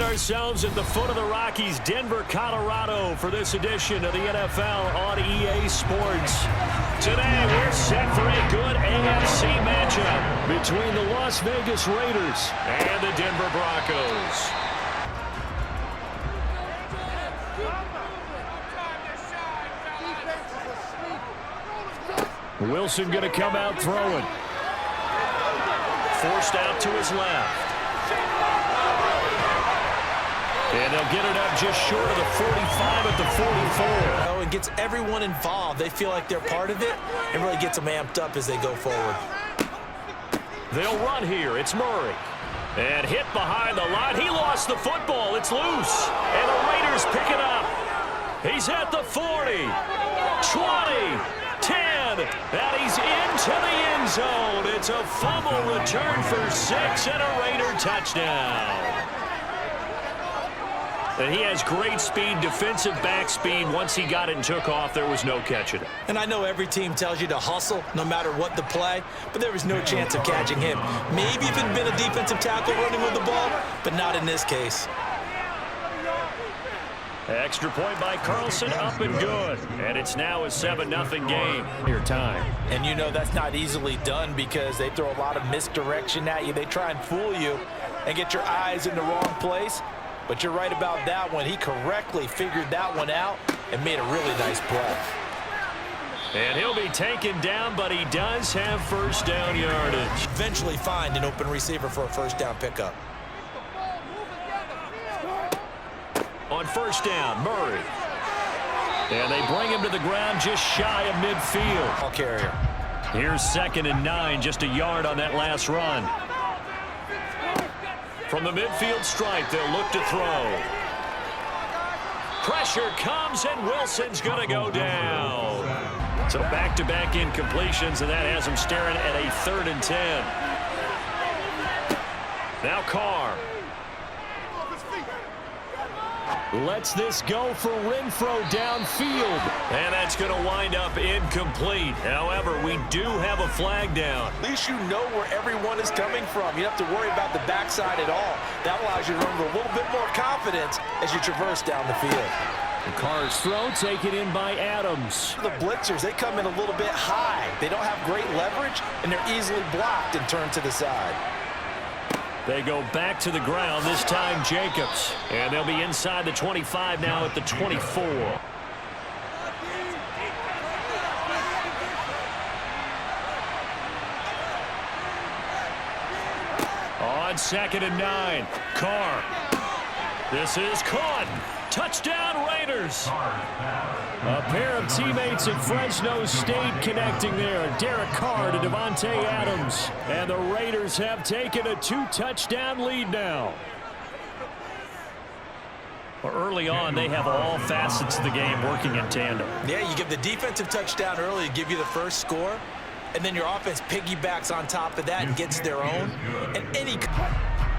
ourselves at the foot of the Rockies, Denver, Colorado, for this edition of the NFL on EA Sports. Today, we're set for a good AFC matchup between the Las Vegas Raiders and the Denver Broncos. Wilson going to come out throwing. Forced out to his left. And they'll get it up just short of the 45 at the 44. It gets everyone involved. They feel like they're part of it and really gets them amped up as they go forward. They'll run here. It's Murray. And hit behind the line. He lost the football. It's loose. And the Raiders pick it up. He's at the 40, 20, 10, and he's into the end zone. It's a fumble return for 6 and a Raider touchdown. And he has great speed, defensive back speed. Once he got it and took off, there was no catching it. And I know every team tells you to hustle no matter what the play, but there was no chance of catching him. Maybe if it had been a defensive tackle running with the ball, but not in this case. Extra point by Carlson, up and good. And it's now a 7-0 game. Your time. And you know that's not easily done because they throw a lot of misdirection at you. They try and fool you and get your eyes in the wrong place. But you're right about that one. He correctly figured that one out and made a really nice play. And he'll be taken down, but he does have first down yardage. Eventually find an open receiver for a first down pickup. On first down, Murray. And they bring him to the ground just shy of midfield. Ball carrier. Here's 2nd and 9, just a yard on that last run. From the midfield stripe, they'll look to throw. Pressure comes, and Wilson's going to go down. So back-to-back incompletions, and that has him staring at a 3rd and 10. Now Carr. Lets this go for Renfro downfield. And that's going to wind up incomplete. However, we do have a flag down. At least you know where everyone is coming from. You don't have to worry about the backside at all. That allows you to run with a little bit more confidence as you traverse down the field. And Carr's throw taken in by Adams. The blitzers, they come in a little bit high. They don't have great leverage, and they're easily blocked and turned to the side. They go back to the ground, this time Jacobs. And they'll be inside the 25 now at the 24. On 2nd and 9, Carr. This is caught. Touchdown Raiders. A pair of teammates at Fresno State connecting there. Derek Carr to Devontae Adams. And the Raiders have taken a 2-touchdown lead now. Well, early on, they have all facets of the game working in tandem. Yeah, you give the defensive touchdown early to give you the first score, and then your offense piggybacks on top of that and gets their own. And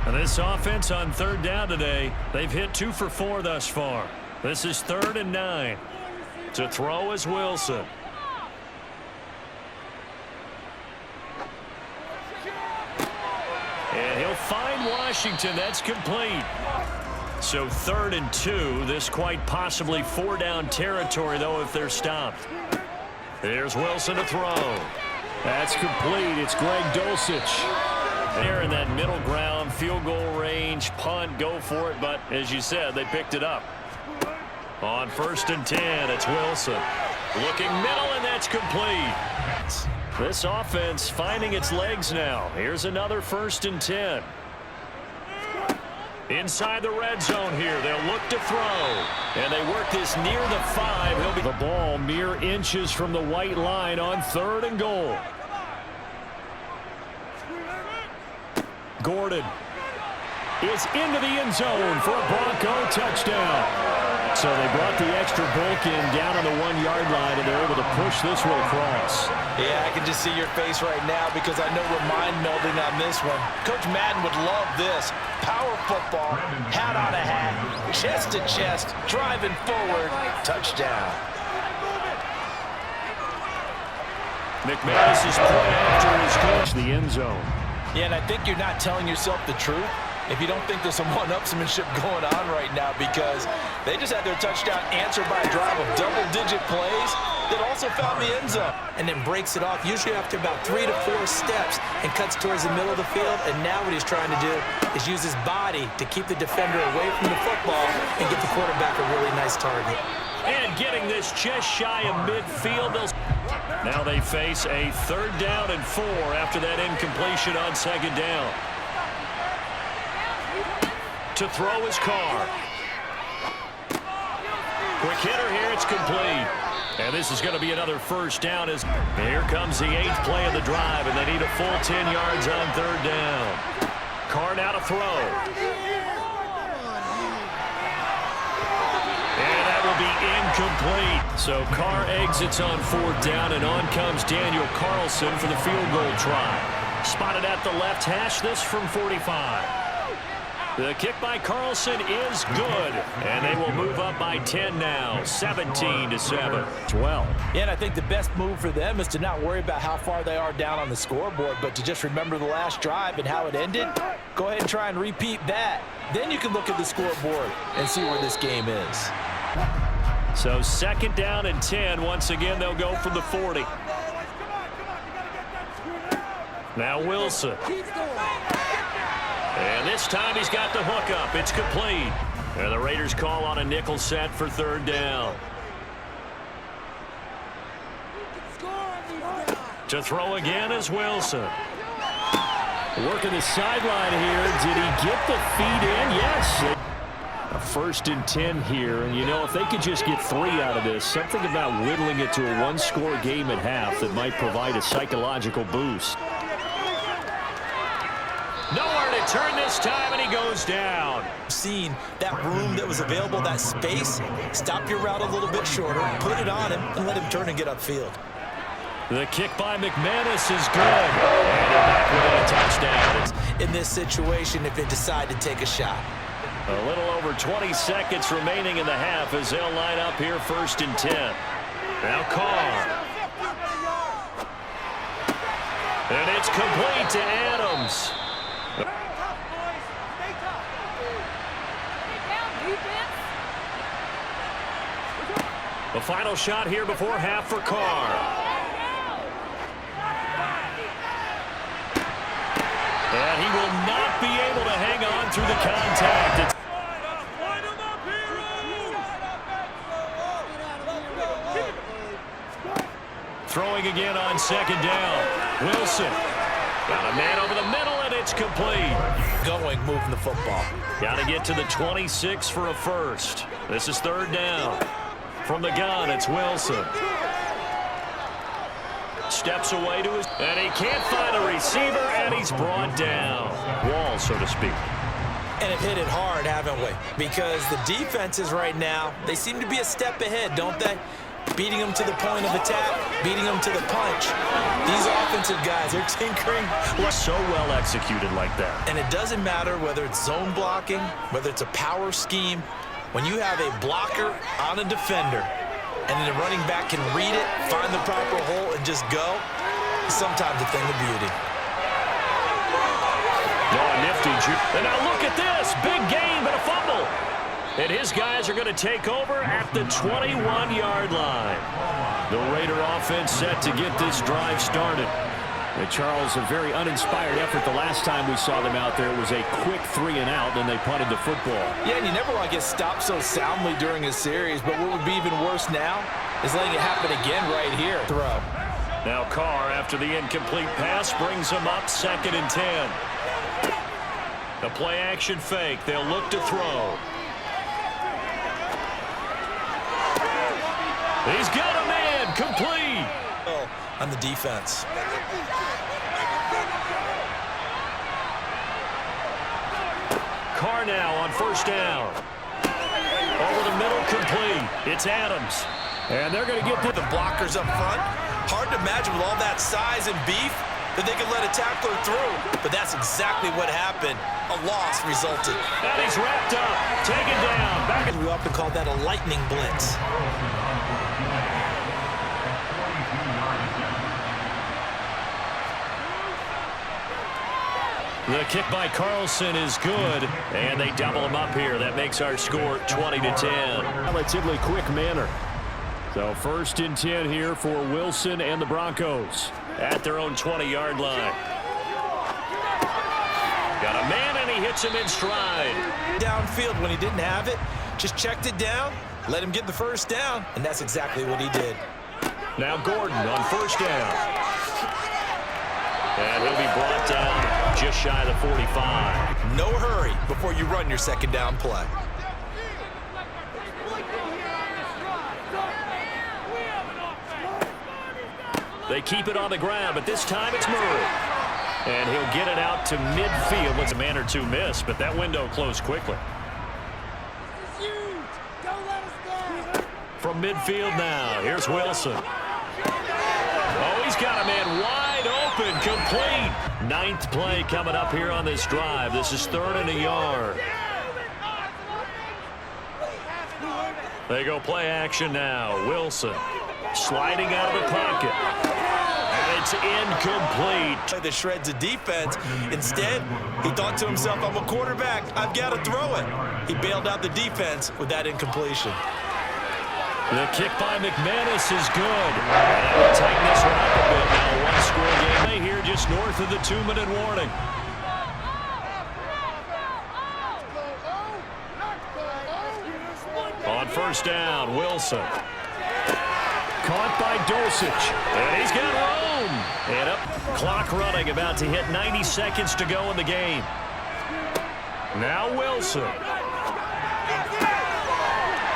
And this offense on 3rd down today, they've hit 2 for 4 thus far. This is 3rd and 9. To throw is Wilson. And he'll find Washington. That's complete. So 3rd and 2. This quite possibly 4-down territory, though, if they're stopped. There's Wilson to throw. That's complete. It's Greg Dulcich. There in that middle ground, field goal range, punt, go for it. But as you said, they picked it up. On 1st and 10, it's Wilson. Looking middle, and that's complete. This offense finding its legs now. Here's another 1st and 10. Inside the red zone here. They'll look to throw. And they work this near the 5. He'll be the ball mere inches from the white line on 3rd and goal. Gordon is into the end zone for a Bronco touchdown. So they brought the extra bulk in down on the 1-yard line, and they're able to push this one across. Yeah, I can just see your face right now because I know we're mind melding on this one. Coach Madden would love this. Power football, hat on a hat, chest to chest, driving forward, touchdown. McManus is put after his coach the end zone. Yeah, and I think you're not telling yourself the truth if you don't think there's some one-upsmanship going on right now, because they just had their touchdown answered by a drive of double-digit plays that also found the end zone. And then breaks it off, usually after about 3 to 4 steps, and cuts towards the middle of the field. And now what he's trying to do is use his body to keep the defender away from the football and get the quarterback a really nice target. And getting this just shy of midfield. Now they face a 3rd down and 4 after that incompletion on 2nd down. To throw is Carr. Quick hitter here, it's complete. And this is going to be another 1st down. As here comes the 8th play of the drive, and they need a full 10 yards on 3rd down. Carr now to throw. And that will be incomplete. So Carr exits on 4th down, and on comes Daniel Carlson for the field goal try. Spotted at the left hash, this from 45. The kick by Carlson is good, and they will move up by 10 now, 17-7 as well. Yeah, and I think the best move for them is to not worry about how far they are down on the scoreboard, but to just remember the last drive and how it ended. Go ahead and try and repeat that. Then you can look at the scoreboard and see where this game is. So 2nd down and 10. Once again, they'll go from the 40. Now Wilson. And this time he's got the hook up. It's complete. And the Raiders call on a nickel set for 3rd down. To throw again is Wilson. Working the sideline here. Did he get the feet in? Yes. A 1st and 10 here. And, you know, if they could just get 3 out of this, something about whittling it to a 1-score game at half that might provide a psychological boost. Nowhere to turn this time, and he goes down. Seeing that room that was available, that space, stop your route a little bit shorter, put it on him, and let him turn and get upfield. The kick by McManus is good. And they're back with a touchdown. In this situation, if they decide to take a shot. A little over 20 seconds remaining in the half as they'll line up here 1st and 10. Now Carr. And it's complete to Adams. The final shot here before half for Carr. And he will not be able to hang on through the contact. Throwing again on 2nd down. Wilson. Got a man over the middle, and it's complete. Going, moving the football. Got to get to the 26 for a 1st. This is 3rd down. From the gun, it's Wilson. Steps away to his... And he can't find a receiver, and he's brought down. Wall, so to speak. And have hit it hard, haven't we? Because the defenses right now, they seem to be a step ahead, don't they? Beating them to the point of attack, beating them to the punch. These offensive guys are tinkering. So well executed like that. And it doesn't matter whether it's zone blocking, whether it's a power scheme. When you have a blocker on a defender, and then the running back can read it, find the proper hole, and just go, it's sometimes a thing of beauty. Oh, nifty. And now look at this. Big game, but a fumble. And his guys are going to take over at the 21-yard line. The Raider offense set to get this drive started. Charles, a very uninspired effort the last time we saw them out there. It was a quick 3-and-out, then they punted the football. Yeah, and you never want to get stopped so soundly during a series, but what would be even worse now is letting it happen again right here. Throw. Now Carr, after the incomplete pass, brings him up 2nd and 10. The play-action fake. They'll look to throw. He's got a man. Complete. On the defense. Carr now on 1st down. Over the middle, complete. It's Adams. And they're going to get the blockers up front. Hard to imagine with all that size and beef that they could let a tackler through. But that's exactly what happened. A loss resulted. And he's wrapped up. Taken down. Back. We often call that a lightning blitz. The kick by Carlson is good, and they double him up here. That makes our score 20-10. Relatively quick manner. So 1st and 10 here for Wilson and the Broncos at their own 20-yard line. Got a man, and he hits him in stride. Downfield when he didn't have it, just checked it down, let him get the first down, and that's exactly what he did. Now Gordon on 1st down. And he'll be brought down just shy of the 45. No hurry before you run your 2nd down play. They keep it on the ground, but this time it's Murray. And he'll get it out to midfield. It's a man or two miss, but that window closed quickly. From midfield now, here's Wilson. Oh, he's got a man wide open, complete. 9th play coming up here on this drive. This is 3rd and a yard. They go play action now. Wilson sliding out of the pocket. And it's incomplete. The shreds of defense. Instead, he thought to himself, I'm a quarterback. I've got to throw it. He bailed out the defense with that incompletion. The kick by McManus is good. And that will tighten this one up a bit. Now a one-score game here just north of the 2-minute warning. On 1st down, Wilson. Caught by Dulcich. And he's got room. And up, clock running, about to hit 90 seconds to go in the game. Now Wilson.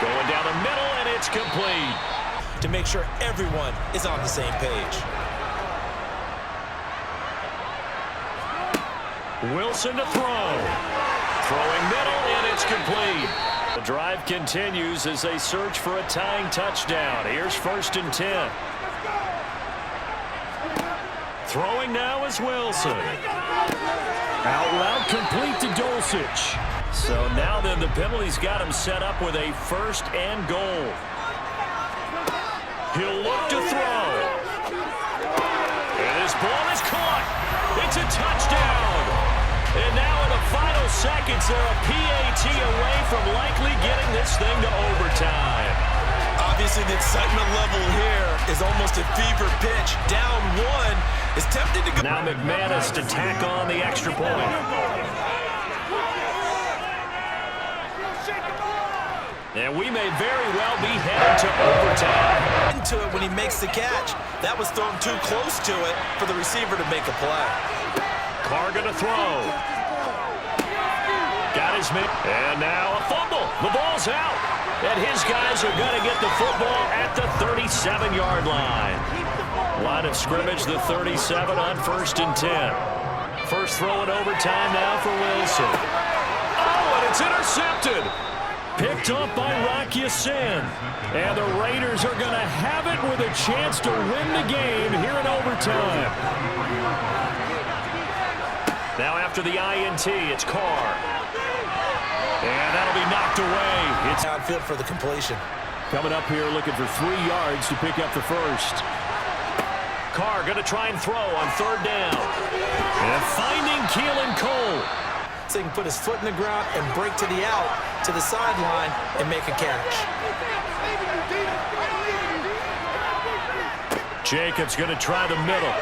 Going down the middle, and it's complete. To make sure everyone is on the same page. Wilson to throw. Throwing middle, and it's complete. The drive continues as they search for a tying touchdown. Here's 1st and 10. Throwing now is Wilson. Out loud, complete to Dulcich. So now then the penalty's got him set up with a 1st and goal. He'll look to throw. And his ball is caught. It's a touchdown. And now in the final seconds, they're a PAT away from likely getting this thing to overtime. Obviously, the excitement level here is almost a fever pitch. Down 1 is tempted to go. Now McManus to tack on the extra point. And we may very well be headed to overtime. Into it when he makes the catch. That was thrown too close to it for the receiver to make a play. Carr going to throw. Got his man. And now a fumble. The ball's out. And his guys are going to get the football at the 37-yard line. Line of scrimmage, the 37 on 1st and 10. First throw in overtime now for Wilson. Oh, and it's intercepted. Picked up by Rocky Sin. And the Raiders are going to have it with a chance to win the game here in overtime. Now after the INT, it's Carr. And that'll be knocked away. It's downfield for the completion. Coming up here looking for 3 yards to pick up the first. Carr going to try and throw on 3rd down. And finding Keelan Cole. So he can put his foot in the ground and break to the out, to the sideline, and make a catch. Jacobs going to try the middle.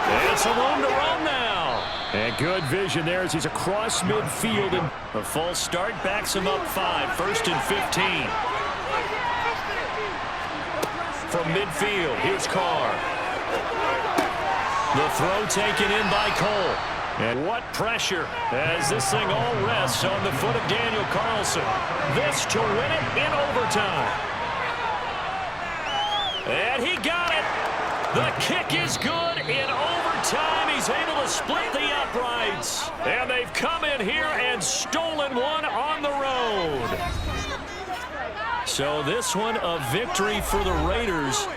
And some room to run now. And good vision there as he's across midfield. And a false start backs him up 5. 1st and 15. From midfield, here's Carr. The throw taken in by Cole. And what pressure as this thing all rests on the foot of Daniel Carlson. This to win it in overtime. And he got it. The kick is good in overtime. He's able to split the uprights. And they've come in here and stolen one on the road. So this one a victory for the Raiders.